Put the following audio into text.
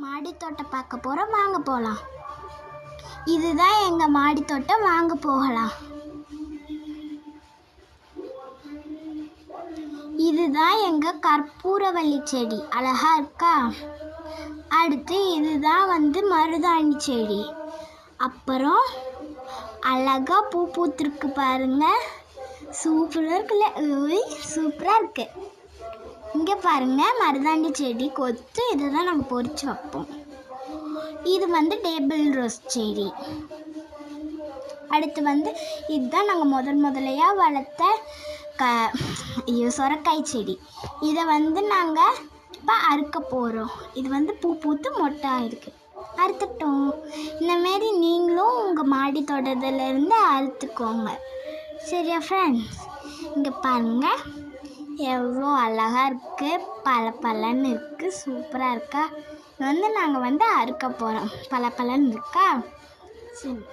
மாடி தோட்டம் பார்க்க போகிறோம், வாங்க போகலாம். இதுதான் எங்கள் மாடி தோட்டம், வாங்க போகலாம். இதுதான் எங்கள் கற்பூரவள்ளி செடி, அழகா இருக்கா? அடுத்து இதுதான் மருதாணி செடி. அப்புறம் அழகா பூ பூத்திருக்கு பாருங்க, சூப்பராக இருக்குல்ல? சூப்பராக இருக்கு. இங்கே பாருங்க, மருதாணி செடி கொத்து. இதை தான் நாங்கள் பொறிச்சு வைப்போம். இது டேபிள் ரோஸ் செடி. அடுத்து இதுதான் நாங்கள் முதலையாக வளர்த்த சொரக்காய் செடி. இதை நாங்கள் இப்போ அறுக்க போகிறோம். இது பூ பூத்து மொட்டை ஆகிருக்கு, அறுத்துட்டோம். இந்தமாரி நீங்களும் உங்கள் மாடி தோட்டத்துலேருந்து அறுத்துக்கோங்க, சரியா ஃப்ரெண்ட்ஸ்? இங்கே பாருங்கள், எவ்வளோ அழகாக இருக்குது, பளபளன்னு இருக்குது, சூப்பராக இருக்கா? நாங்கள் அறுக்க போகிறோம். பளபளன்னு இருக்கா? சரி.